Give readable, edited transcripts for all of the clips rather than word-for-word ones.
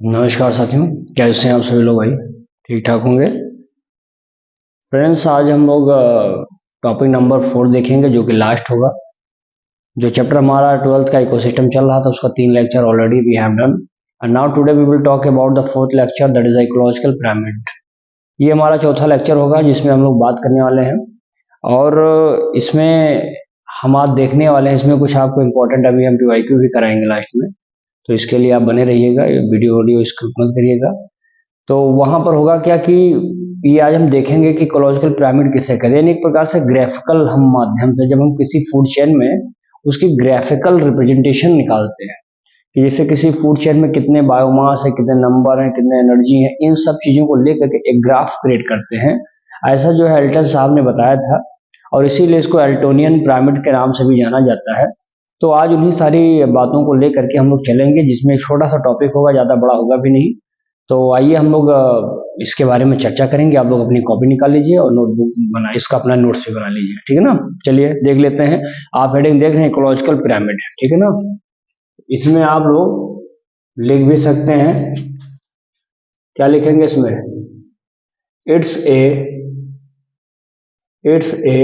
नमस्कार साथियों, कैसे हैं आप सभी लोग भाई? ठीक ठाक होंगे फ्रेंड्स। आज हम लोग टॉपिक नंबर 4 देखेंगे जो कि लास्ट होगा। जो चैप्टर हमारा 12th का इकोसिस्टम चल रहा था उसका 3 lecture already we have done and now today we will talk about the 4th lecture, that is ecological pyramid. ये हमारा चौथा लेक्चर होगा जिसमें हम लोग बात करने वाले हैं और इसमें हम आज देखने वाले हैं। इसमें कुछ आपको इम्पोर्टेंट अभी हम पीवाईक्यू भी कराएंगे लास्ट में, तो इसके लिए आप बने रहिएगा, वीडियो स्किप मत करिएगा। तो वहां पर होगा क्या कि ये आज हम देखेंगे कि इकोलॉजिकल पिरामिड किसे कहते हैं, यानी एक प्रकार से ग्राफिकल हम माध्यम से जब हम किसी फूड चेन में उसकी ग्राफिकल रिप्रेजेंटेशन निकालते हैं कि जैसे किसी फूड चेन में कितने बायोमास है, कितने नंबर हैं, कितने एनर्जी है, इन सब चीजों को लेकर के एक ग्राफ क्रिएट करते हैं। ऐसा जो है एल्टन साहब ने बताया था और इसीलिए इसको एल्टोनियन पिरामिड के नाम से भी जाना जाता है। तो आज उन्हीं सारी बातों को लेकर के हम लोग चलेंगे, जिसमें एक छोटा सा टॉपिक होगा, ज्यादा बड़ा होगा भी नहीं। तो आइए हम लोग इसके बारे में चर्चा करेंगे। आप लोग अपनी कॉपी निकाल लीजिए और नोटबुक बना, इसका अपना नोट्स भी बना लीजिए, ठीक है ना। चलिए देख लेते हैं। आप हेडिंग देख रहे हैं इकोलॉजिकल पिरामिड, ठीक है ना। इसमें आप लोग लिख भी सकते हैं, क्या लिखेंगे इसमें? It's a it's a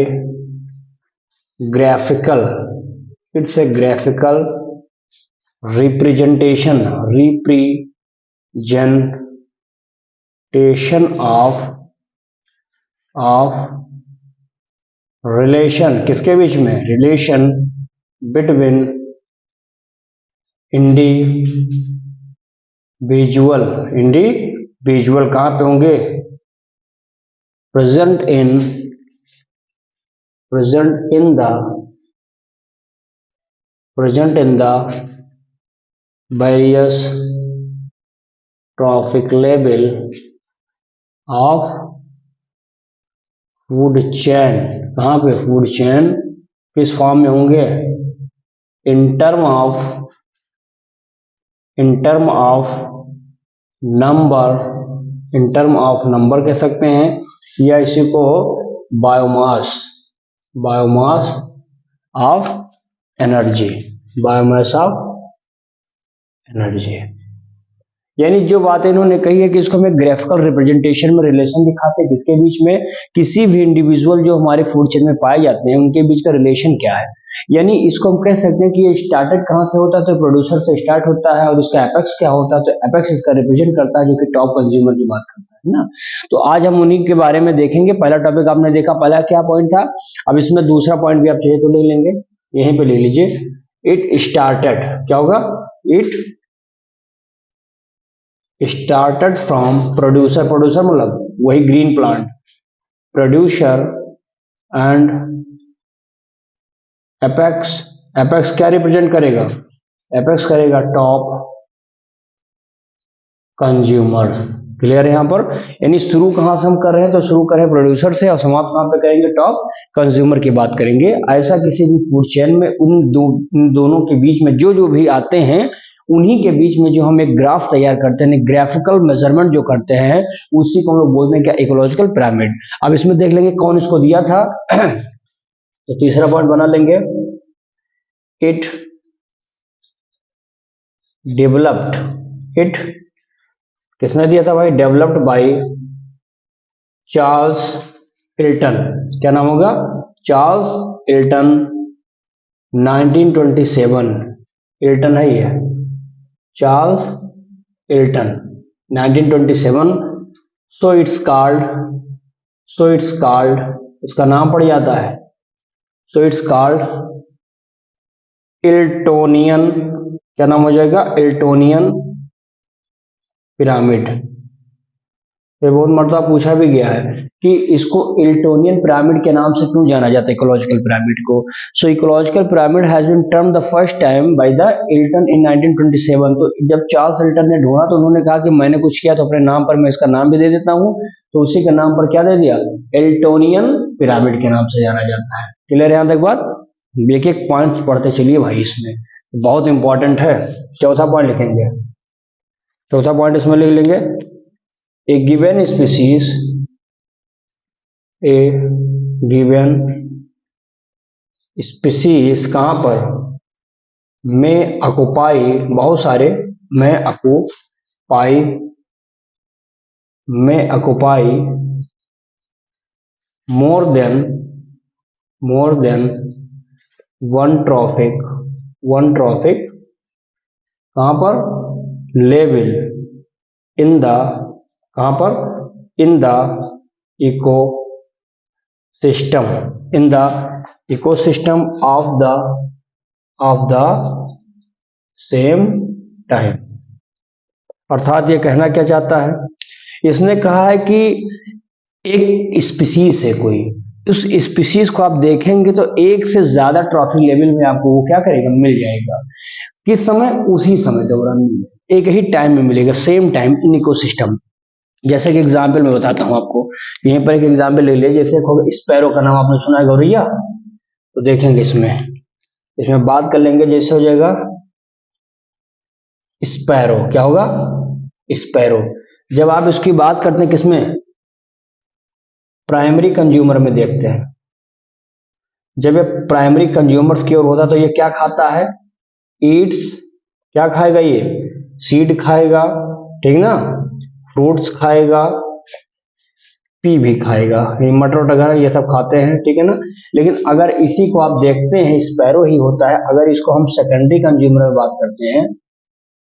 graphical it's a graphical representation of relation, किसके बीच में? रिलेशन बिटवीन इंडिविजुअल कहां पे होंगे? Present in the various trophic level of food chain. कहां पे? फूड चेन किस फॉर्म में होंगे? इन टर्म ऑफ नंबर कह सकते हैं, या इसी को बायोमास ऑफ एनर्जी यानी जो बातें इन्होंने कही है कि इसको हमें ग्राफिकल रिप्रेजेंटेशन में रिलेशन दिखाते हैं, किसके बीच में? किसी भी इंडिविजुअल जो हमारे फूड चेन में पाए जाते हैं उनके बीच का रिलेशन क्या है। यानी इसको हम कह सकते हैं कि ये स्टार्टेड कहां से होता है? तो प्रोड्यूसर से स्टार्ट होता है और इसका एपेक्स क्या होता है? तो एपेक्स इसका रिप्रेजेंट करता है जो कि टॉप कंज्यूमर की बात करता है ना। तो आज हम उन्हीं के बारे में देखेंगे। पहला टॉपिक आपने देखा, पहला क्या पॉइंट था। अब इसमें दूसरा पॉइंट भी आप चाहिए तो ले लेंगे, यहीं पे ले लीजिए। इट स्टार्टेड, क्या होगा? इट स्टार्टेड फ्रॉम प्रोड्यूसर मतलब वही green plant, producer and apex क्या रिप्रेजेंट करेगा? एपेक्स करेगा टॉप कंज्यूमर। क्लियर है यहाँ पर? यानी शुरू कहां से हम कर रहे हैं? तो शुरू कर रहे हैं प्रोड्यूसर से और समाप्त कहां पे करेंगे? टॉप कंज्यूमर की बात करेंगे। ऐसा किसी भी फूड चेन में उन दोनों के बीच में जो भी आते हैं उन्हीं के बीच में जो हम एक ग्राफ तैयार करते हैं, ग्राफिकल मेजरमेंट जो करते हैं, उसी को हम लोग बोलते हैं क्या? Ecological pyramid. अब इसमें देख लेंगे कौन इसको दिया था। तो तीसरा पॉइंट बना लेंगे, इट किसने दिया था भाई? Developed by Charles Elton. क्या नाम होगा? Charles Elton, 1927। इल्टन है ये, Charles Elton, 1927। So it's called, इसका नाम पड़ जाता है, सो इट्स कॉल्ड इल्टोनियन। क्या नाम हो जाएगा? इल्टोनियन पिरामिड। ये बहुत मरतबा पूछा भी गया है कि इसको इल्टोनियन पिरामिड के नाम से क्यों जाना जाता है इकोलॉजिकल पिरामिड को। So ecological pyramid has been termed the first time by the Elton in 1927। तो जब चार्ल्स इल्टन ने ढूंढा तो उन्होंने कहा कि मैंने कुछ किया तो अपने नाम पर मैं इसका नाम भी दे देता हूं, तो उसी के नाम पर क्या दे दिया? इल्टोनियन पिरामिड के नाम से जाना जाता है। क्लियर है यहां तक बात? एक एक पॉइंट पढ़ते चलिए भाई, इसमें बहुत इंपॉर्टेंट है। चौथा पॉइंट लिखेंगे, चौथा पॉइंट इसमें लिख लेंगे, a given species कहां पर? में ऑक्यूपाई, बहुत सारे, में ऑक्यूपाई, में occupy more than one trophic कहां पर, लेवल इन द, कहां पर, in the ecosystem, in the ecosystem of the same time. अर्थात ये कहना क्या चाहता है, इसने कहा है कि एक स्पीसीज है कोई, उस स्पीसीज को आप देखेंगे तो एक से ज्यादा ट्रॉफिक लेवल में आपको वो क्या करेगा, मिल जाएगा। किस समय, उसी समय दौरान मिलेगा, एक ही टाइम में मिलेगा, सेम टाइम इन इकोसिस्टम। जैसे कि एग्जाम्पल मैं बताता हूं आपको, यहीं पर एक एग्जाम्पल ले लिया, जैसे स्पैरो का नाम आपने सुना है, गौरैया। तो देखेंगे इसमें बात कर लेंगे, जैसे हो जाएगा स्पैरो, क्या होगा, स्पैरो। जब आप इसकी बात करते हैं किसमें, प्राइमरी कंज्यूमर में देखते हैं, जब ये प्राइमरी कंज्यूमर्स की ओर होता है तो ये क्या खाता है, ईट्स, क्या खाएगा ये, सीड खाएगा, ठीक ना, फ्रूट्स खाएगा, पी भी खाएगा, ये मटर वगैरह ये सब खाते हैं, ठीक है ना। लेकिन अगर इसी को आप देखते हैं, स्पैरो ही होता है। अगर इसको हम सेकेंडरी कंज्यूमर में बात करते हैं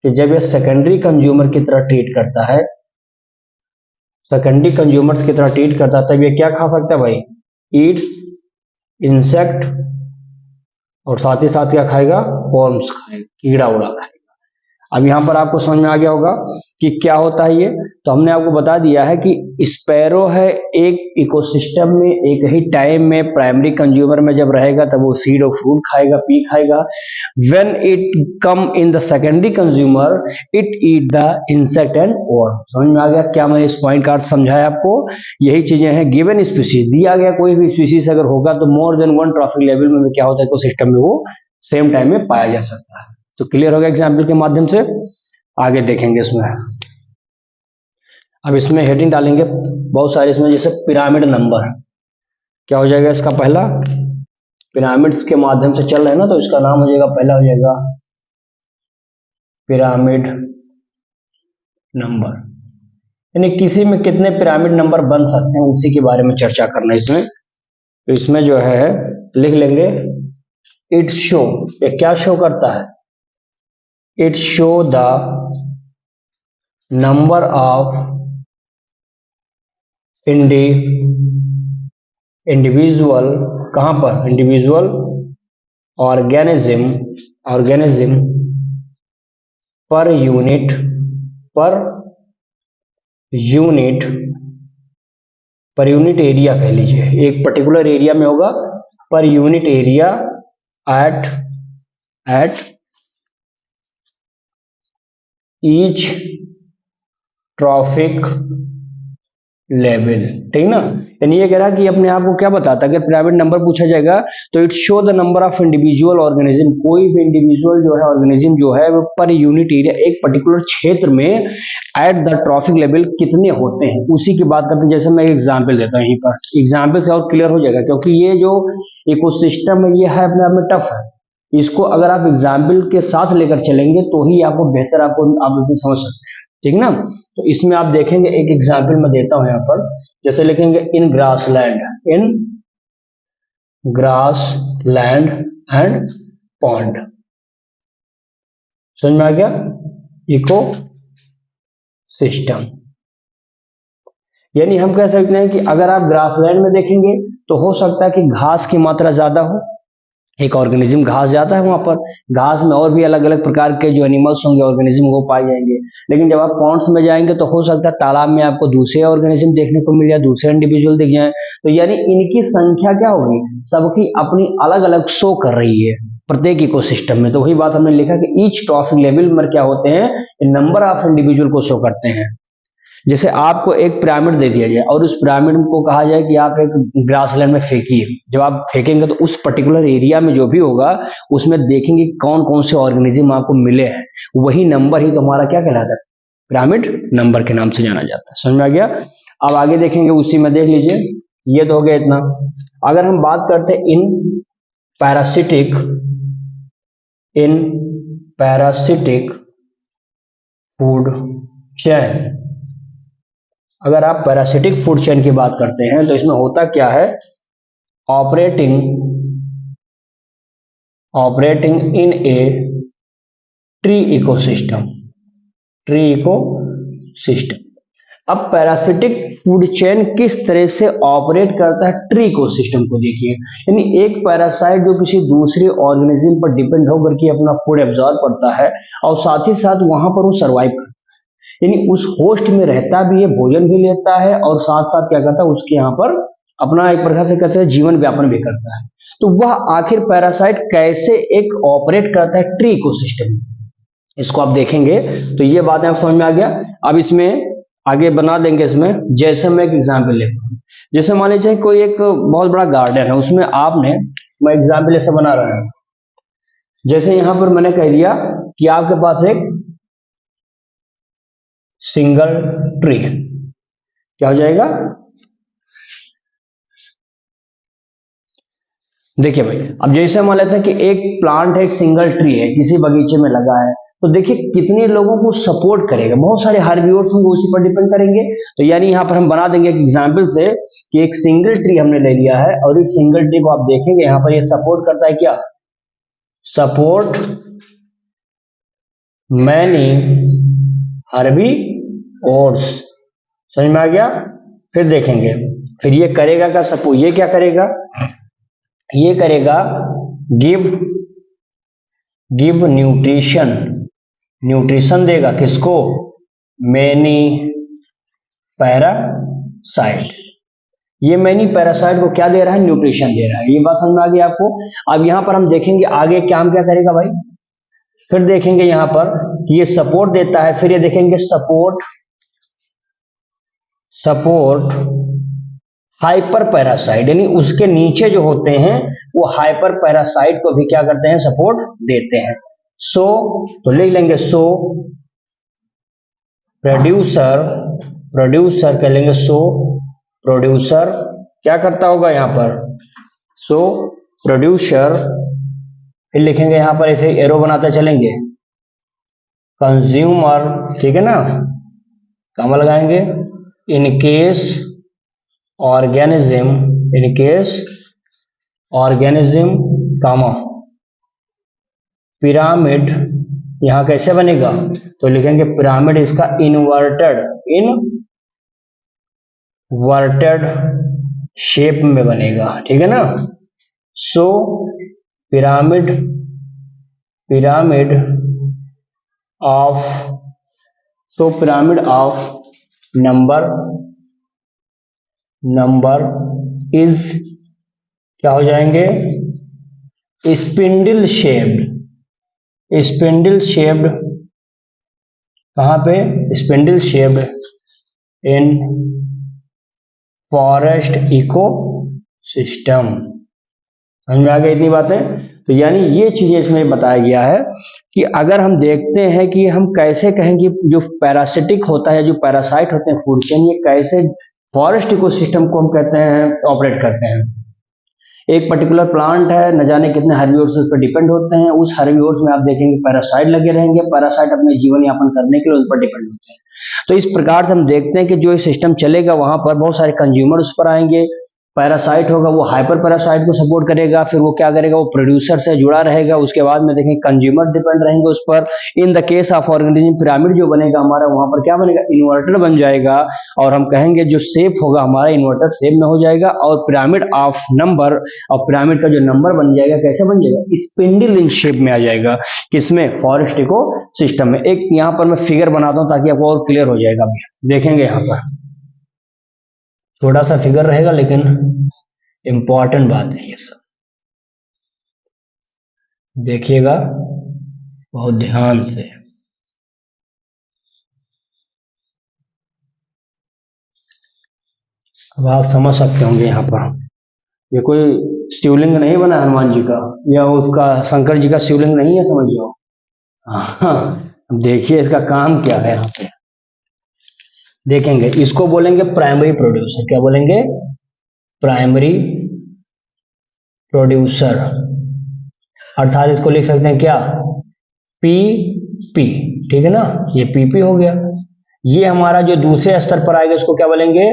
कि जब ये सेकेंडरी कंज्यूमर की तरह ट्रीट करता है, सेकेंडरी कंज्यूमर्स की तरह ट्रीट करता है, तब ये क्या खा सकता है भाई, ईट्स इंसेक्ट, और साथ ही साथ क्या खाएगा, वर्म्स खाएगा, कीड़ा उड़ा खाएगा। अब यहां पर आपको समझ में आ गया होगा कि क्या होता है ये। तो हमने आपको बता दिया है कि स्पैरो है एक इकोसिस्टम में, एक ही टाइम में प्राइमरी कंज्यूमर में जब रहेगा तब वो सीड और फ्रूट खाएगा, पी खाएगा। When it come in the secondary consumer it eat the insect and worm. समझ में आ गया क्या मैंने इस पॉइंट का अर्थ समझाया आपको। यही चीजें हैं, गिवन स्पीसीज दिया गया, कोई भी स्पीसीज अगर होगा तो मोर देन वन ट्रॉफिक लेवल में क्या होता है, इकोसिस्टम में वो सेम टाइम में पाया जा सकता है। तो क्लियर हो गया एग्जाम्पल के माध्यम से। आगे देखेंगे इसमें, अब इसमें हेडिंग डालेंगे बहुत सारे, इसमें जैसे पिरामिड नंबर, क्या हो जाएगा इसका, पहला पिरामिड्स के माध्यम से चल रहे हैं ना, तो इसका नाम हो जाएगा, पहला हो जाएगा पिरामिड नंबर, यानी किसी में कितने पिरामिड नंबर बन सकते हैं उसी के बारे में चर्चा करना है इसमें। तो इसमें जो है लिख लेंगे, इट शो, ये क्या शो करता है, it show the number of individual, कहां पर, individual organism per unit area कह लीजिए, एक पर्टिकुलर एरिया में होगा, per unit area at each trophic level, ठीक ना। यानी ये कह रहा है कि अपने आप को क्या बताता है, अगर पिरामिड नंबर पूछा जाएगा तो it show the number of individual organism, कोई भी इंडिविजुअल जो है, ऑर्गेनिज्म जो है वो पर यूनिट एरिया, एक पर्टिकुलर क्षेत्र में एट द ट्रॉफिक लेवल कितने होते हैं, उसी की बात करते हैं। जैसे मैं एक एग्जाम्पल देता हूँ, यहीं पर एग्जाम्पल से और क्लियर हो जाएगा, क्योंकि ये जो इकोसिस्टम है ये है अपने आप में टफ है, इसको अगर आप एग्जाम्पल के साथ लेकर चलेंगे तो ही आपको बेहतर आप समझ सकते हैं, ठीक ना। तो इसमें आप देखेंगे, एक एग्जाम्पल मैं देता हूं यहां पर, जैसे लिखेंगे इन ग्रासलैंड एंड पॉन्ड, समझ में आ गया, इको सिस्टम। यानी हम कह सकते हैं कि अगर आप ग्रासलैंड में देखेंगे तो हो सकता है कि घास की मात्रा ज्यादा हो, एक ऑर्गेनिज्म घास जाता है वहां पर, घास में और भी अलग अलग प्रकार के जो एनिमल्स होंगे, ऑर्गेनिज्म वो पाए जाएंगे। लेकिन जब आप पॉन्ड्स में जाएंगे तो हो सकता है तालाब में आपको दूसरे ऑर्गेनिज्म देखने को मिल जाए, दूसरे इंडिविजुअल दिख जाए। तो यानी इनकी संख्या क्या होगी, सबकी अपनी अलग अलग शो कर रही है प्रत्येक इकोसिस्टम में। तो वही बात हमने लिखा कि ईच ट्रॉफिक लेवल में क्या होते हैं, नंबर ऑफ इंडिविजुअल को शो करते हैं। जैसे आपको एक पिरामिड दे दिया जाए और उस पिरामिड को कहा जाए कि आप एक ग्रासलैंड में फेंकिए, जब आप फेंकेंगे तो उस पर्टिकुलर एरिया में जो भी होगा उसमें देखेंगे कौन कौन से ऑर्गेनिज्म आपको मिले हैं, वही नंबर ही तुम्हारा क्या कहलाता है, पिरामिड नंबर के नाम से जाना जाता है। समझ में आ गया। अब आगे देखेंगे, उसी में देख लीजिए, ये तो हो गया इतना। अगर हम बात करते हैं in parasitic in parasitic food chain. अगर आप पैरासिटिक फूड चेन की बात करते हैं तो इसमें होता क्या है, operating in a tree ecosystem, अब पैरासिटिक फूड चेन किस तरह से ऑपरेट करता है ट्री इकोसिस्टम को देखिए। यानी एक पैरासाइट जो किसी दूसरे ऑर्गेनिज्म पर डिपेंड होकर के अपना फूड एब्जॉर्ब करता है और साथ ही साथ वहां पर वो सर्वाइव करता है, यानी उस होस्ट में रहता भी है, भोजन भी लेता है और साथ साथ क्या करता है, उसके यहाँ पर अपना एक प्रकार से कहते हैं जीवन व्यापन भी करता है। तो वह आखिर पैरासाइट कैसे एक ऑपरेट करता है ट्री इकोसिस्टम में, इसको आप देखेंगे तो ये बातें आप समझ में आ गया। अब इसमें आगे बना देंगे इसमें, जैसे मैं एक एग्जाम्पल लेता हूँ, जैसे मान लीजिए कोई एक बहुत बड़ा गार्डन है, उसमें आपने, मैं एग्जाम्पल ऐसे बना रहा हूँ, जैसे यहां पर मैंने कह दिया कि आपके पास एक सिंगल ट्री, क्या हो जाएगा, देखिए भाई, अब जैसे मान लेते हैं कि एक प्लांट है, एक सिंगल ट्री है, किसी बगीचे में लगा है, तो देखिए कितने लोगों को सपोर्ट करेगा, बहुत सारे हर्बिवोर्स होंगे उसी पर डिपेंड करेंगे। तो यानी यहां पर हम बना देंगे एक एग्जांपल से कि एक सिंगल ट्री हमने ले लिया है और इस सिंगल ट्री को आप देखेंगे यहां पर ये सपोर्ट करता है क्या, सपोर्ट मैनी हर्बिवोर्स, समझ में आ गया। फिर देखेंगे, फिर ये करेगा क्या, सपोर्ट, ये क्या करेगा, ये करेगा गिव न्यूट्रिशन देगा, किसको, मैनी पैरासाइट। ये मैनी पैरासाइट को क्या दे रहा है, न्यूट्रिशन दे रहा है, ये बात समझ में आ गई आपको। अब यहां पर हम देखेंगे आगे क्या हम क्या करेगा भाई, फिर देखेंगे यहां पर ये सपोर्ट देता है, फिर ये देखेंगे सपोर्ट हाइपर पैरासाइट, यानी उसके नीचे जो होते हैं वो हाइपर पैरासाइट को भी क्या करते हैं, सपोर्ट देते हैं। तो लिख लेंगे प्रोड्यूसर कह लेंगे, प्रोड्यूसर क्या करता होगा यहां पर, प्रोड्यूसर, फिर लिखेंगे यहां पर ऐसे एरो बनाते चलेंगे, कंज्यूमर, ठीक है ना, कहाँ लगाएंगे, in case organism comma pyramid, यहां कैसे बनेगा, तो लिखेंगे पिरामिड इसका इनवर्टेड शेप में बनेगा, ठीक है ना। पिरामिड ऑफ नंबर इज क्या हो जाएंगे, स्पिंडल शेप्ड, कहां पे, spindle shaped in forest ecosystem, समझ में आ गई इतनी बातें। तो यानी ये चीजें इसमें बताया गया है कि अगर हम देखते हैं कि हम कैसे कहें कि जो पैरासिटिक होता है, जो पैरासाइट होते हैं फूड चेन, ये कैसे फॉरेस्ट इकोसिस्टम को हम कहते हैं ऑपरेट करते हैं। एक पर्टिकुलर प्लांट है, न जाने कितने हर्बिवोर्स उस पर डिपेंड होते हैं, उस हर्बिवोर्स में आप देखेंगे पैरासाइट लगे रहेंगे, पैरासाइट अपने जीवन यापन करने के लिए उस पर डिपेंड होते हैं। तो इस प्रकार से हम देखते हैं कि जो सिस्टम चलेगा वहां पर बहुत सारे कंज्यूमर उस पर आएंगे, पैरासाइट होगा वो हाइपर पैरासाइट को सपोर्ट करेगा, फिर वो क्या करेगा, वो प्रोड्यूसर से जुड़ा रहेगा, उसके बाद में देखेंगे कंज्यूमर डिपेंड रहेंगे उस पर। In the case of organism pyramid जो बनेगा हमारा, वहां पर क्या बनेगा, इन्वर्टर बन जाएगा, और हम कहेंगे जो शेप होगा हमारा इन्वर्टर शेप में हो जाएगा, और पिरामिड ऑफ नंबर, और पिरामिड का जो नंबर बन जाएगा कैसे बन जाएगा, स्पिंडल इन शेप में आ जाएगा, किसमें, फॉरेस्ट इको सिस्टम में। एक यहाँ पर मैं फिगर बनाता हूं ताकि आपको और क्लियर हो जाएगा, अभी देखेंगे यहाँ पर थोड़ा सा फिगर रहेगा लेकिन इंपॉर्टेंट बात है ये सब, देखिएगा बहुत ध्यान से। अब आप समझ सकते होंगे यहाँ पर ये कोई शिवलिंग नहीं बना हनुमान जी का या उसका शंकर जी का शिवलिंग नहीं है, समझ लो। हाँ, अब देखिए इसका काम क्या है, यहाँ पे देखेंगे, इसको बोलेंगे प्राइमरी प्रोड्यूसर, क्या बोलेंगे, प्राइमरी प्रोड्यूसर। अर्थात इसको लिख सकते हैं क्या, पी पी, ठीक है ना, ये पीपी हो गया। ये हमारा जो दूसरे स्तर पर आएगा इसको क्या बोलेंगे,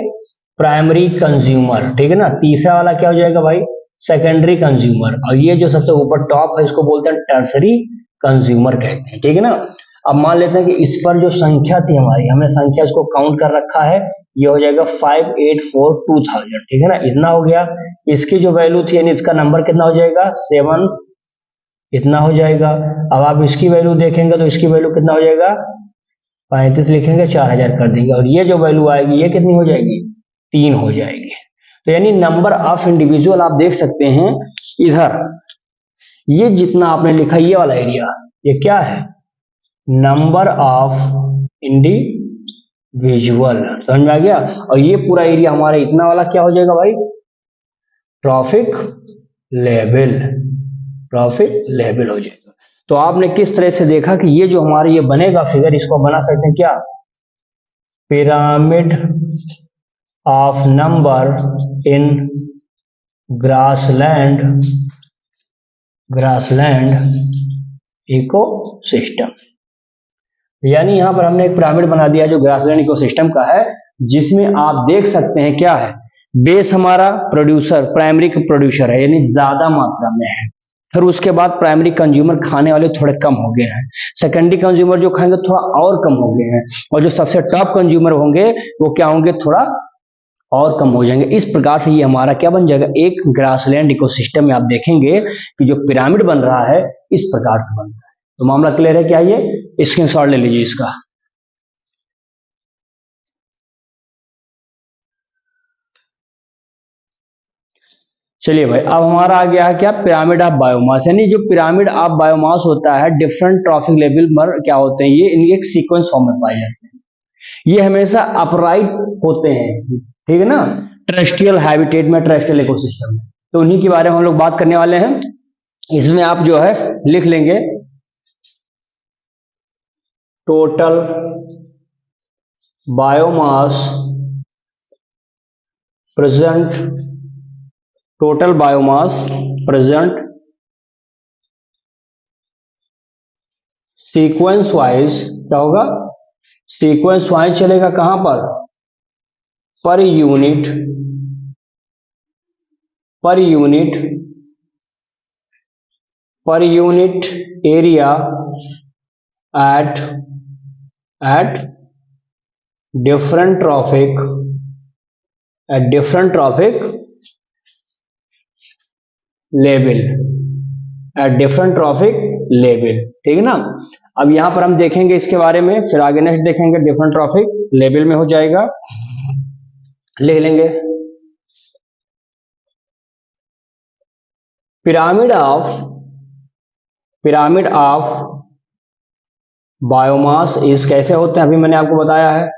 प्राइमरी कंज्यूमर, ठीक है ना। तीसरा वाला क्या हो जाएगा भाई, सेकेंडरी कंज्यूमर, और ये जो सबसे ऊपर टॉप है इसको बोलते हैं टर्सरी कंज्यूमर कहते हैं, ठीक है ना। अब मान लेते हैं कि इस पर जो संख्या थी हमारी, हमने संख्या इसको काउंट कर रखा है, ये हो जाएगा 584,2000, ठीक है ना, इतना हो गया। इसकी जो वैल्यू थी यानी इसका नंबर कितना हो जाएगा 7, इतना हो जाएगा। अब आप इसकी वैल्यू देखेंगे तो इसकी वैल्यू कितना हो जाएगा 35 लिखेंगे 4000 कर देंगे, और ये जो वैल्यू आएगी ये कितनी हो जाएगी 3 हो जाएगी। तो यानी नंबर ऑफ इंडिविजुअल आप देख सकते हैं इधर, ये जितना आपने लिखा ये वाला एरिया, ये क्या है, नंबर ऑफ इंडिविजुअल, समझ में आ गया। और ये पूरा एरिया हमारा इतना वाला क्या हो जाएगा भाई, ट्रैफिक लेवल, ट्रैफिक लेवल हो जाएगा। तो आपने किस तरह से देखा कि ये जो हमारे ये बनेगा फिगर, इसको बना सकते हैं क्या, pyramid of number in grassland, grassland ecosystem. यानी यहां पर हमने एक पिरामिड बना दिया जो ग्रासलैंड इकोसिस्टम का है, जिसमें आप देख सकते हैं क्या है, बेस हमारा प्रोड्यूसर, प्राइमरी प्रोड्यूसर है यानी ज्यादा मात्रा में है, फिर उसके बाद प्राइमरी कंज्यूमर खाने वाले थोड़े कम हो गए हैं, सेकेंडरी कंज्यूमर जो खाएंगे थोड़ा और कम हो गए हैं, और जो सबसे टॉप कंज्यूमर होंगे वो क्या होंगे, थोड़ा और कम हो जाएंगे। इस प्रकार से ये हमारा क्या बन जाएगा, एक ग्रासलैंड इकोसिस्टम में आप देखेंगे कि जो पिरामिड बन रहा है इस प्रकार से बनता है। तो मामला क्लियर है क्या, ये स्क्रीनशॉट ले लीजिए इसका। चलिए भाई, अब हमारा आ गया है क्या, पिरामिड ऑफ बायोमास, यानी जो पिरामिड ऑफ बायोमास होता है डिफरेंट ट्रॉफिक लेवल पर क्या होते हैं, ये इनके एक सीक्वेंस फॉर्म में पाए जाते हैं। ये हमेशा अपराइट होते हैं, ठीक है ना, टेरेस्ट्रियल हैबिटेट में, टेरेस्ट्रियल इकोसिस्टम में। तो उन्हीं के बारे में हम लोग बात करने वाले हैं। इसमें आप जो है लिख लेंगे total biomass present, total biomass present sequence wise, क्या होगा, सीक्वेंस वाइज चलेगा कहां per unit, per unit, per unit area at different trophic, at different trophic level, at different trophic level, ठीक है ना। अब यहां पर हम देखेंगे इसके बारे में, फिर आगे नेक्स्ट देखेंगे, डिफरेंट ट्रॉफिक लेवल में हो जाएगा, लिख लेंगे पिरामिड ऑफ बायोमास इस कैसे होते हैं, अभी मैंने आपको बताया है,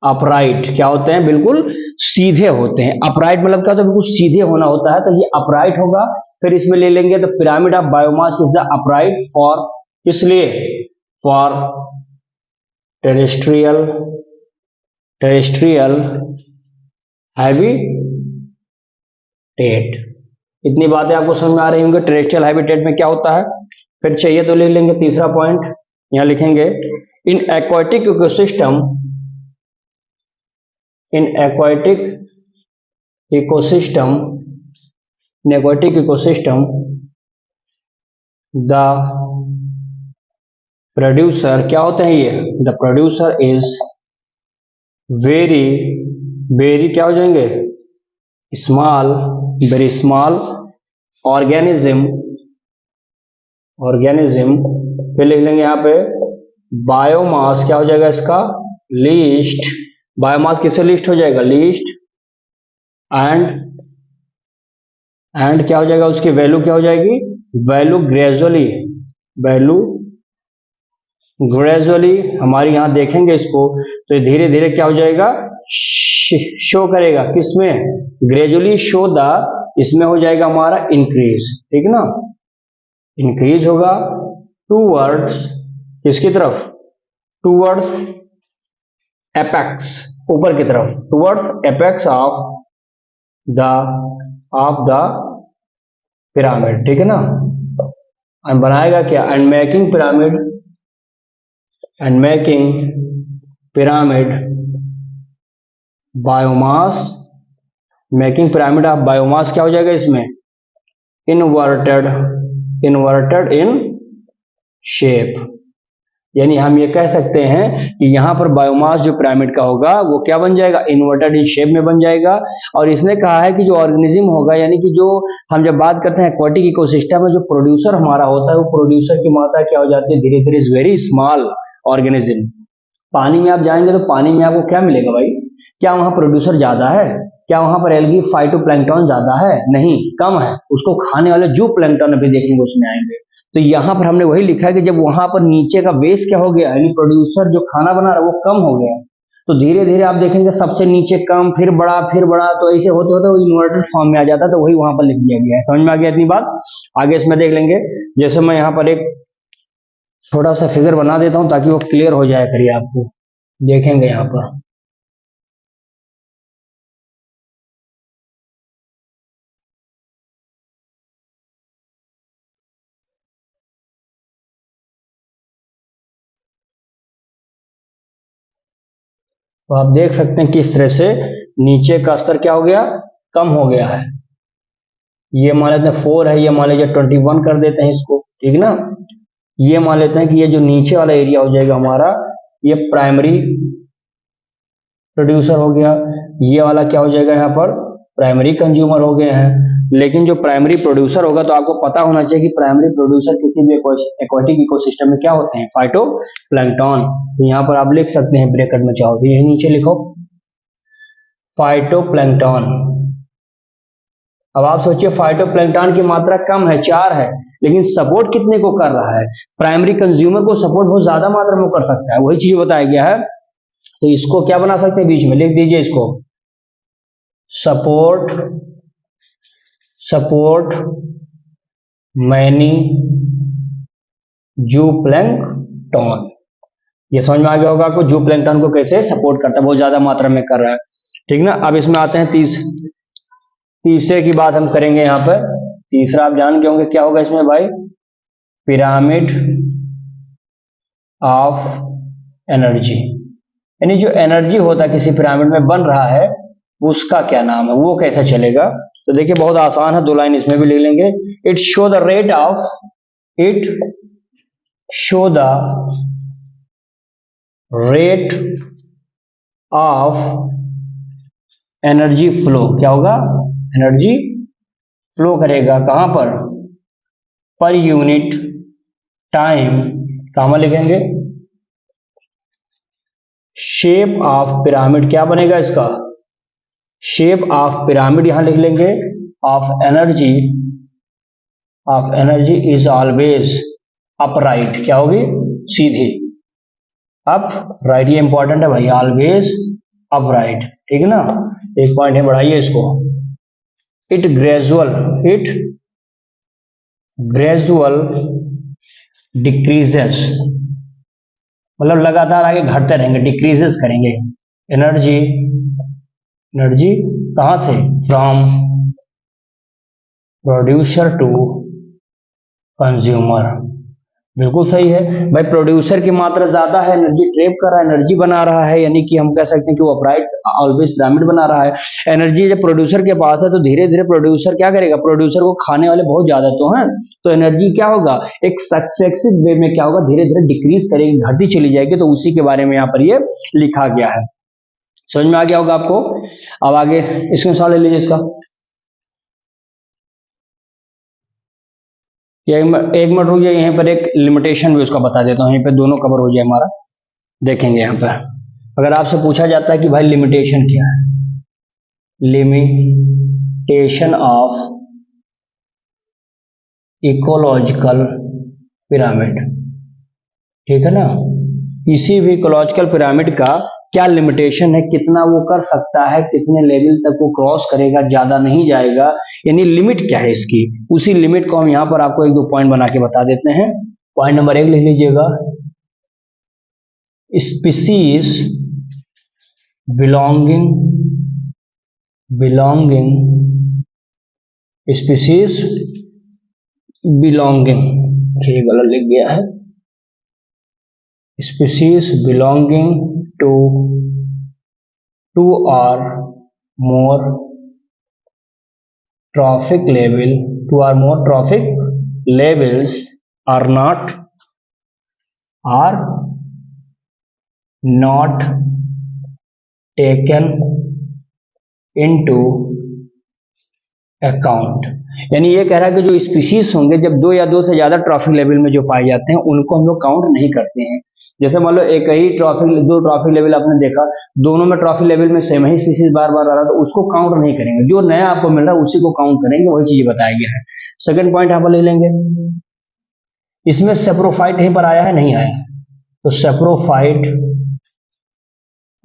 अपराइट, क्या होते हैं, बिल्कुल सीधे होते हैं। अपराइट मतलब क्या होता है, बिल्कुल सीधे होना होता है, तो ये अपराइट होगा। फिर इसमें ले लेंगे तो pyramid of biomass is the upright for, इसलिए फॉर टेरेस्ट्रियल, टेरेस्ट्रियल हैबिटेट। इतनी बातें आपको समझ में आ रही होंगी, टेरेस्ट्रियल हैबिटेट में क्या होता है। फिर चाहिए तो लिख लेंगे तीसरा पॉइंट, यहां लिखेंगे in aquatic ecosystem, in aquatic ecosystem, in aquatic ecosystem the producer, क्या होते हैं ये, the producer is very very, क्या हो जाएंगे, small, very small organism, organism. फिर लिख लेंगे यहाँ पे बायोमास, क्या हो जाएगा इसका, लीस्ट, बायोमास किससे लिस्ट हो जाएगा, लीस्ट, एंड क्या हो जाएगा, उसकी वैल्यू क्या हो जाएगी, वैल्यू ग्रेजुअली, वैल्यू ग्रेजुअली हमारी यहां देखेंगे इसको तो धीरे धीरे क्या हो जाएगा, शो करेगा, किसमें, ग्रेजुअली शो द, इसमें हो जाएगा हमारा इंक्रीज, ठीक है ना, इंक्रीज होगा टूवर्ड्स, किसकी तरफ, टूवर्ड्स एपेक्स, ऊपर की तरफ, towards apex of the pyramid, ठीक है ना। और बनाएगा क्या, and making pyramid biomass, making pyramid of biomass क्या हो जाएगा इसमें, इन्वर्टेड इन शेप। यानी हम ये कह सकते हैं कि यहाँ पर बायोमास जो पिरामिड का होगा वो क्या बन जाएगा, इन्वर्टेड इन शेप में बन जाएगा। और इसने कहा है कि जो ऑर्गेनिज्म होगा, यानी कि जो हम जब बात करते हैं एक्वाटिक इकोसिस्टम में, जो प्रोड्यूसर हमारा होता है वो प्रोड्यूसर की मात्रा क्या हो जाती है, धीरे धीरे इज वेरी स्मॉल ऑर्गेनिज्म। पानी में आप जाएंगे तो पानी में आपको क्या मिलेगा भाई, क्या वहां प्रोड्यूसर ज्यादा है, क्या वहां पर एल्गी फाइटोप्लैंक्टन ज्यादा है, नहीं, कम है। उसको खाने वाले जो प्लैंक्टन अभी देखेंगे उसमें आएंगे। तो यहाँ पर हमने वही लिखा है कि जब वहां पर नीचे का बेस क्या हो गया, यानी प्रोड्यूसर जो खाना बना रहा है वो कम हो गया, तो धीरे धीरे आप देखेंगे सबसे नीचे कम, फिर बड़ा, फिर बड़ा, तो ऐसे होते होते वो इन्वर्टेड फॉर्म में आ जाता है। तो वही वहां पर लिख दिया गया है। समझ में आ गया इतनी बात। आगे इसमें देख लेंगे। जैसे मैं यहाँ पर एक छोटा सा फिगर बना देता हूँ ताकि वो क्लियर हो जाए करिए आपको, देखेंगे यहाँ पर। तो आप देख सकते हैं किस तरह से नीचे का स्तर क्या हो गया, कम हो गया है। ये मान लेते हैं 4 है, ये मान लीजिए 21 कर देते हैं इसको, ठीक ना। ये मान लेते हैं कि ये जो नीचे वाला एरिया हो जाएगा हमारा, ये प्राइमरी प्रोड्यूसर हो गया, ये वाला क्या हो जाएगा यहाँ पर, प्राइमरी कंज्यूमर हो गए हैं। लेकिन जो प्राइमरी प्रोड्यूसर होगा, तो आपको पता होना चाहिए कि प्राइमरी प्रोड्यूसर किसी भी एक्वाटिक इकोसिस्टम में क्या होते हैं, फाइटोप्लैंक्टन। तो यहाँ पर आप लिख सकते हैं ब्रैकेट में चाहो तो यही नीचे लिखो फाइटोप्लैंक्टन। अब आप सोचिए फाइटोप्लैंक्टन की मात्रा कम है, 4 है, लेकिन सपोर्ट कितने को कर रहा है, प्राइमरी कंज्यूमर को सपोर्ट बहुत ज्यादा मात्रा में कर सकता है, वही चीज बताया गया है। तो इसको क्या बना सकते हैं, बीच में लिख दीजिए इसको, सपोर्ट मैनी जूप्लैंक्टन। ये समझ में आ गया होगा आपको, जूप्लैंक्टन को कैसे सपोर्ट करता है, बहुत ज्यादा मात्रा में कर रहा है, ठीक ना। अब इसमें आते हैं तीसरे की बात हम करेंगे यहाँ पर। तीसरा आप जान गए होंगे क्या होगा इसमें भाई, पिरामिड ऑफ एनर्जी। यानी जो एनर्जी होता है किसी पिरामिड में बन रहा है उसका क्या नाम है, वो कैसे चलेगा। तो देखिए बहुत आसान है, 2 लाइन इसमें भी लिख लेंगे। It show the rate of energy flow. क्या होगा, एनर्जी फ्लो करेगा कहां पर यूनिट टाइम। कहां लिखेंगे, शेप ऑफ पिरामिड क्या बनेगा इसका, शेप ऑफ पिरामिड यहां लिख लेंगे, of energy is always upright. क्या होगी, सीधी, अप राइट, ये इंपॉर्टेंट है भाई, ऑलवेज अपराइट, ठीक है ना। एक पॉइंट है, बढ़ाइए इसको। इट ग्रेजुअल डिक्रीजेस, मतलब लगातार आगे घटते रहेंगे, डिक्रीजेस करेंगे। एनर्जी कहां से, फ्रॉम प्रोड्यूसर टू कंज्यूमर। बिल्कुल सही है भाई, प्रोड्यूसर की मात्रा ज्यादा है, एनर्जी ट्रेप कर रहा है, एनर्जी बना रहा है, यानी कि हम कह सकते हैं कि वो अपराइट ऑलवेज पिरामिड बना रहा है। एनर्जी जब प्रोड्यूसर के पास है तो धीरे धीरे प्रोड्यूसर क्या करेगा, प्रोड्यूसर को खाने वाले बहुत ज्यादा तो हैं, तो एनर्जी क्या होगा, एक सक्सेसिव वे में क्या होगा, धीरे धीरे डिक्रीज करेगी, घटती चली जाएगी। तो उसी के बारे में यहाँ पर ये लिखा गया है। समझ में आ गया होगा आपको। अब आगे इसमें सवाल ले लीजिए इसका। एक मिनट रुकिए, यहीं पर एक लिमिटेशन भी उसका बता देता हूँ, यहीं पे दोनों कवर हो जाए हमारा। देखेंगे यहाँ पर, अगर आपसे पूछा जाता है कि भाई लिमिटेशन क्या है, लिमिटेशन ऑफ इकोलॉजिकल पिरामिड, ठीक है ना। किसी भी इकोलॉजिकल पिरामिड का क्या लिमिटेशन है, कितना वो कर सकता है, कितने लेवल तक वो क्रॉस करेगा, ज्यादा नहीं जाएगा, यानी लिमिट क्या है इसकी, उसी लिमिट को हम यहाँ पर आपको 1-2 पॉइंट बना के बता देते हैं। पॉइंट नंबर 1 लिख लीजिएगा, स्पीसीज बिलोंगिंग स्पीसीज बिलोंगिंग ये गलत लिख गया है, स्पीसीज बिलोंगिंग टू टू और मोर ट्रॉफिक लेवल, टू और more trophic levels are not taken into account. यानी ये कह रहा है कि जो स्पीशीज होंगे जब दो या दो से ज्यादा ट्रॉफिक लेवल में जो पाए जाते हैं उनको हम लोग काउंट नहीं करते हैं। जैसे मान लो एक ही दो ट्रॉफिक लेवल आपने देखा, दोनों में ट्रॉफिक लेवल में सेम ही स्पीशीज बार बार आ रहा है तो उसको काउंट नहीं करेंगे, जो नया आपको मिल रहा है उसी को काउंट करेंगे, वही चीज बताया गया है। सेकंड पॉइंट यहाँ पर ले लेंगे, इसमें सेप्रोफाइट यहीं पर आया है, नहीं आया, तो saprophyte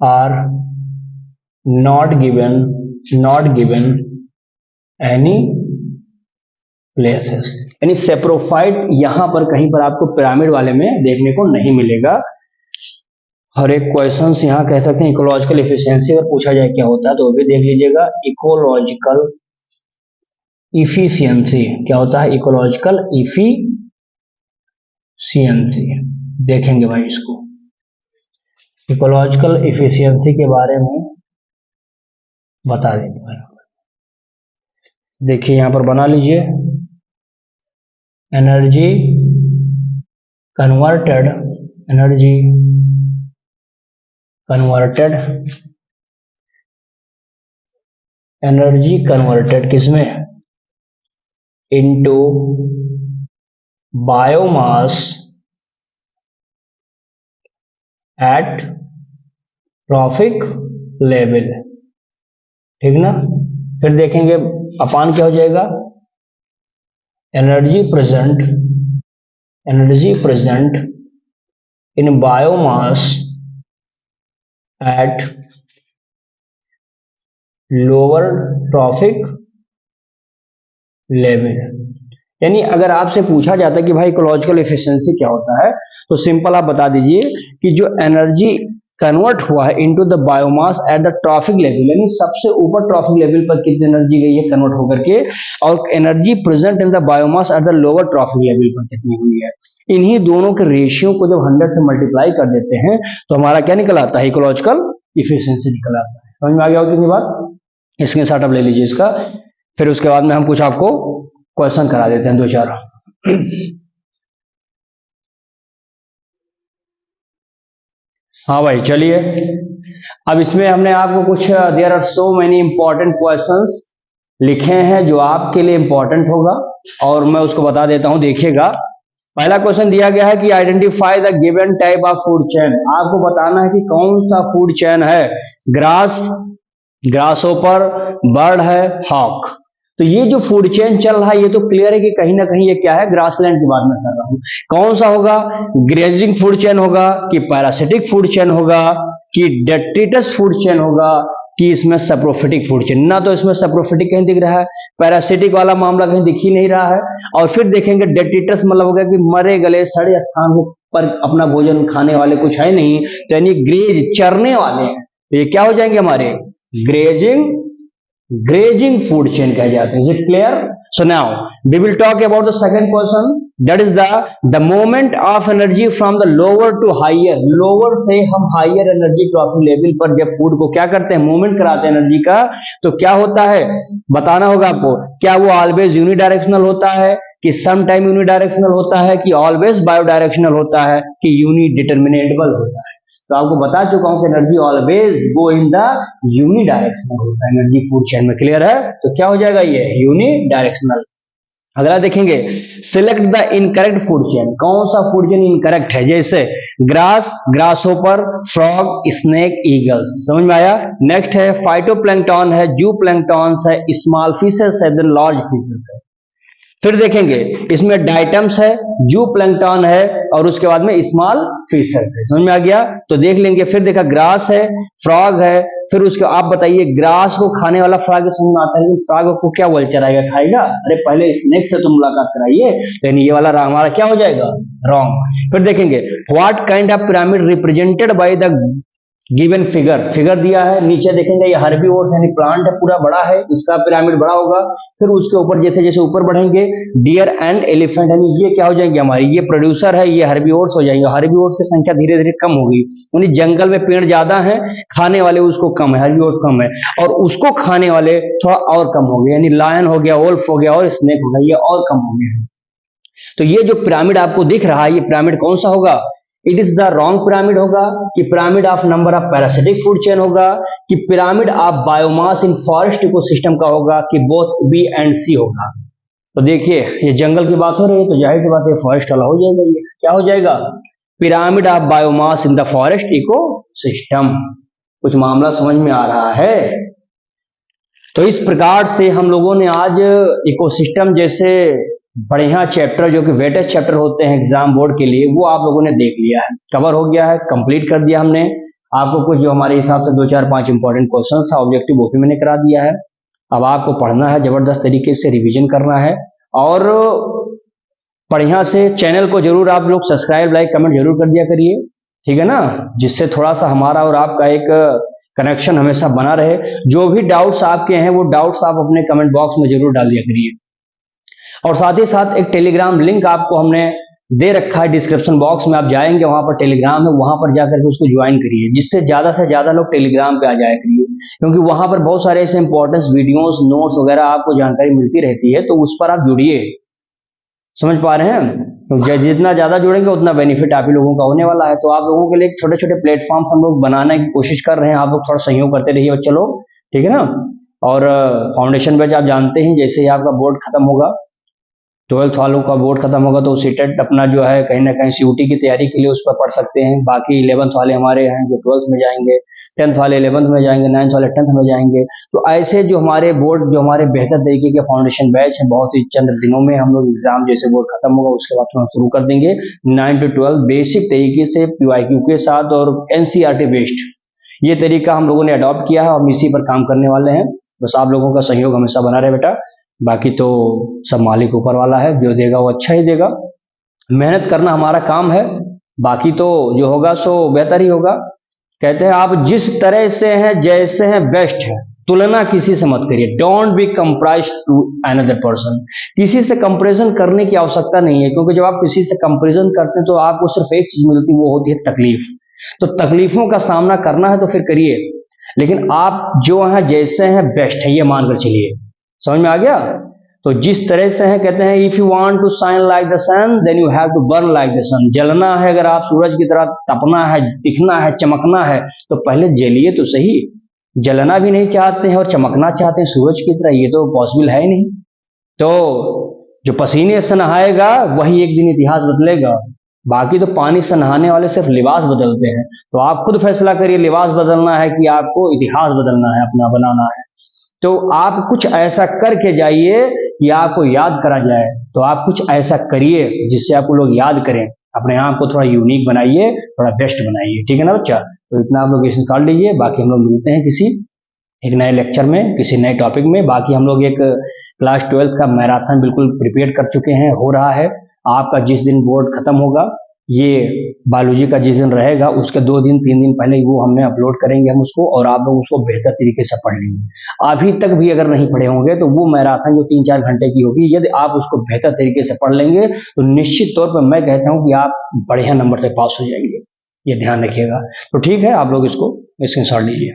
are not given any places. यानी सेप्रोफाइट यहां पर कहीं पर आपको पिरामिड वाले में देखने को नहीं मिलेगा। हर एक क्वेश्चन यहां कह सकते हैं इकोलॉजिकल इफिशियंसी अगर पूछा जाए क्या होता है तो वो भी देख लीजिएगा। इकोलॉजिकल इफिशियंसी क्या होता है, इकोलॉजिकल इफिशियंसी देखेंगे भाई, इसको इकोलॉजिकल इफिशियंसी के बारे में बता देंगे। देखिए यहां पर बना लीजिए, एनर्जी कन्वर्टेड किसमें, into biomass at trophic level, ठीक ना। फिर देखेंगे अपान क्या हो जाएगा, energy present in biomass at lower trophic level. यानी अगर आपसे पूछा जाता है कि भाई इकोलॉजिकल एफिशिएंसी क्या होता है तो सिंपल आप बता दीजिए कि जो एनर्जी कन्वर्ट हुआ है into the biomass at the traffic level, यानी सबसे ऊपर ट्रॉफिक लेवल पर कितनी एनर्जी गई है कन्वर्ट होकर के, और energy present in the biomass at the lower trophic level पर कितनी हुई है। इन्हीं दोनों के रेशियो को जब 100 से मल्टीप्लाई कर देते हैं तो हमारा क्या निकल आता है, इकोलॉजिकल इफिशियंसी निकल आता है। समझ में आ गया हो कितनी बात, इसके साथ आप ले लीजिए इसका। फिर उसके बाद में हम कुछ आपको क्वेश्चन करा देते हैं दो चार। हाँ भाई चलिए, अब इसमें हमने आपको कुछ there are so many important questions लिखे हैं जो आपके लिए इंपॉर्टेंट होगा और मैं उसको बता देता हूं, देखिएगा। पहला क्वेश्चन दिया गया है कि identify the given type of food chain. आपको बताना है कि कौन सा फूड चेन है, ग्रासहोपर, बर्ड है, हॉक। तो ये जो फूड चेन चल रहा है ये तो क्लियर है कि कहीं ना कहीं ये क्या है, ग्रासलैंड की बात मैं कर रहा हूं। कौन सा होगा, ग्रेजिंग फूड चेन होगा कि पैरासिटिक फूड चेन होगा कि डेट्रिटस फूड चेन होगा कि इसमें सैप्रोफिटिक फूड चेन। ना तो इसमें सैप्रोफिटिक कहीं दिख रहा है, पैरासिटिक वाला मामला कहीं दिख ही नहीं रहा है, और फिर देखेंगे डेट्रिटस मतलब हो गया कि मरे गले सड़े स्थान पर अपना भोजन खाने वाले कुछ है नहीं, तो यानी ग्रेज चरने वाले हैं, तो ये क्या हो जाएंगे हमारे ग्रेजिंग फूड चेन कहे जाते हैं। Is it clear? So now we will talk about the second question, that is the movement of energy from the lower to higher. Lower से हम हायर एनर्जी ट्रॉफिक लेवल पर जब food को क्या करते हैं, मूवमेंट कराते हैं एनर्जी का, तो क्या होता है बताना होगा आपको। क्या वो ऑलवेज यूनिडायरेक्शनल होता है कि सम टाइम यूनिडायरेक्शनल होता है कि ऑलवेज बायोडायरेक्शनल होता है कि यूनिडिटर्मिनेबल होता है। तो आपको बता चुका हूं कि energy always go in the unidirectional होता है एनर्जी फूड चेन में। क्लियर है? तो क्या हो जाएगा ये यूनिडायरेक्शनल। अगला देखेंगे, select the incorrect food chain. कौन सा फूड चेन इनकरेक्ट है, जैसे ग्रासहोपर, फ्रॉग, स्नेक, ईगल्स। समझ में आया? नेक्स्ट है फाइटोप्लैंक्टन है, जू प्लैंक्टॉन्स है, स्मॉल फिशेस है, देन लार्ज फिशेस है। फिर देखेंगे इसमें डाइटम्स है, जू प्लैंक्टन है और उसके बाद में स्मॉल फिशेस है। समझ में आ गया? तो देख लेंगे। फिर देखा ग्रास है, फ्रॉग है, फिर उसके आप बताइए ग्रास को खाने वाला फ्रॉग समझ में आता है, लेकिन फ्रॉग को क्या वल्चर आएगा, खाएगा? अरे पहले स्नेक से तो मुलाकात कराइए, लेकिन ये वाला हमारा क्या हो जाएगा, रॉन्ग। फिर देखेंगे what kind of pyramid represented by the given figure दिया है, नीचे देखेंगे ये हर्बीवोर्स यानी प्लांट है, पूरा बड़ा है, इसका पिरामिड बड़ा होगा। फिर उसके ऊपर जैसे जैसे ऊपर बढ़ेंगे डियर एंड एलिफेंट यानी ये क्या हो जाएंगे हमारी, ये प्रोड्यूसर है, ये हर्बीवोर्स हो जाएंगे। हर्बीवोर्स की संख्या धीरे धीरे कम होगी, यानी जंगल में पेड़ ज्यादा है, खाने वाले उसको कम है, हर्बीवोर्स कम है, और उसको खाने वाले थोड़ा और कम हो गए, यानी लायन हो गया, वोल्फ हो गया और स्नेक हो गया, ये और कम हो गए। तो ये जो पिरामिड आपको दिख रहा है, ये पिरामिड कौन सा होगा? It is the wrong pyramid होगा, कि pyramid of number of parasitic food chain होगा, कि pyramid of biomass in forest ecosystem का होगा, कि बोथ बी एंड सी होगा। तो देखिए ये जंगल की बात हो रही है, तो जाहिर सी बात है फॉरेस्ट वाला हो जाएगा, ये क्या हो जाएगा? Pyramid of biomass in the forest ecosystem. कुछ मामला समझ में आ रहा है? तो इस प्रकार से हम लोगों ने आज इकोसिस्टम जैसे बढ़िया चैप्टर जो कि वेटेज चैप्टर होते हैं एग्जाम बोर्ड के लिए, वो आप लोगों ने देख लिया है, कवर हो गया है, कंप्लीट कर दिया हमने। आपको कुछ जो हमारे हिसाब से 2 4 5 इंपॉर्टेंट क्वेश्चन था ऑब्जेक्टिव वो भी मैंने करा दिया है। अब आपको पढ़ना है, जबरदस्त तरीके से रिवीजन करना है, और बढ़िया से चैनल को जरूर आप लोग सब्सक्राइब लाइक कमेंट जरूर कर दिया करिए, ठीक है ना, जिससे थोड़ा सा हमारा और आपका एक कनेक्शन हमेशा बना रहे। जो भी डाउट्स आपके हैं वो डाउट्स आप अपने कमेंट बॉक्स में जरूर डाल दिया करिए, और साथ ही साथ एक टेलीग्राम लिंक आपको हमने दे रखा है डिस्क्रिप्शन बॉक्स में, आप जाएंगे वहां पर टेलीग्राम है, वहां पर जाकर के उसको ज्वाइन करिए, जिससे ज्यादा से ज्यादा लोग टेलीग्राम पे आ जाया करिए, क्योंकि वहां पर बहुत सारे ऐसे इंपॉर्टेंट वीडियोस नोट्स वगैरह आपको जानकारी मिलती रहती है, तो उस पर आप जुड़िए। समझ पा रहे हैं? तो जितना ज्यादा जुड़ेंगे उतना बेनिफिट आप ही लोगों का होने वाला है। तो आप लोगों के लिए छोटे छोटे प्लेटफॉर्म हम लोग बनाने की कोशिश कर रहे हैं, आप लोग थोड़ा सहयोग करते रहिए बच्चे लोग, ठीक है ना। और फाउंडेशन बैच आप जानते हैं, जैसे ही आपका बोर्ड खत्म होगा, 12th वालों का बोर्ड खत्म होगा, तो सीटेट अपना जो है कहीं ना कहीं सीयूटी की तैयारी के लिए उस पर पढ़ सकते हैं। बाकी 11th वाले हमारे हैं जो 12th में जाएंगे, 10th वाले 11th में जाएंगे, 9th वाले 10th में जाएंगे। तो ऐसे जो हमारे बोर्ड जो हमारे बेहतर तरीके के फाउंडेशन बैच हैं, बहुत ही चंद दिनों में हम लोग एग्जाम जैसे बोर्ड खत्म होगा उसके बाद हम शुरू कर देंगे 9 to 12 बेसिक तरीके से PYQ के साथ और NCERT बेस्ड। ये तरीका हम लोगों ने अडॉप्ट किया है, हम इसी पर काम करने वाले हैं। बस आप लोगों का सहयोग हमेशा बना रहे बेटा, बाकी तो सब मालिक ऊपर वाला है, जो देगा वो अच्छा ही देगा। मेहनत करना हमारा काम है, बाकी तो जो होगा सो बेहतर ही होगा। कहते हैं आप जिस तरह से हैं जैसे हैं बेस्ट है, तुलना किसी से मत करिए। Don't be compared to another person. किसी से कंपैरिजन करने की आवश्यकता नहीं है, क्योंकि जब आप किसी से कंपैरिजन करते हैं तो आपको सिर्फ एक चीज मिलती है, वो होती है तकलीफ। तो तकलीफों का सामना करना है तो फिर करिए, लेकिन आप जो हैं जैसे हैं बेस्ट है, ये मानकर चलिए। समझ में आ गया? तो जिस तरह से है, कहते हैं if you want to shine like the sun then you have to burn like the sun. जलना है, अगर आप सूरज की तरह तपना है, दिखना है, चमकना है, तो पहले जलिए तो सही। जलना भी नहीं चाहते हैं और चमकना चाहते हैं सूरज की तरह, ये तो पॉसिबल है ही नहीं। तो जो पसीने से नहाएगा वही एक दिन इतिहास बदलेगा, बाकी तो पानी से नहाने वाले सिर्फ लिबास बदलते हैं। तो आप खुद फैसला करिए, लिबास बदलना है कि आपको इतिहास बदलना है, अपना बनाना है। तो आप कुछ ऐसा करके जाइए कि आपको याद करा जाए। तो आप कुछ ऐसा करिए जिससे आपको लोग याद करें, अपने आप को थोड़ा यूनिक बनाइए, थोड़ा बेस्ट बनाइए, ठीक है ना बच्चा? तो इतना आप लोग इसे निकाल लीजिए, बाकी हम लोग मिलते हैं किसी एक नए लेक्चर में, किसी नए टॉपिक में। बाकी हम लोग एक क्लास 12th का मैराथन बिल्कुल प्रिपेयर कर चुके हैं, हो रहा है। आपका जिस दिन बोर्ड खत्म होगा, ये बायोलॉजी का जिस दिन रहेगा उसके 2 दिन 3 दिन पहले वो हमने अपलोड करेंगे हम उसको, और आप लोग उसको बेहतर तरीके से पढ़ लेंगे। अभी तक भी अगर नहीं पढ़े होंगे तो वो मैराथन जो 3-4 घंटे की होगी, यदि आप उसको बेहतर तरीके से पढ़ लेंगे तो निश्चित तौर पर मैं कहता हूं कि आप बढ़िया नंबर से पास हो जाएंगे। ये ध्यान रखिएगा। तो ठीक है, आप लोग इसको स्क्रीनशॉट लीजिए।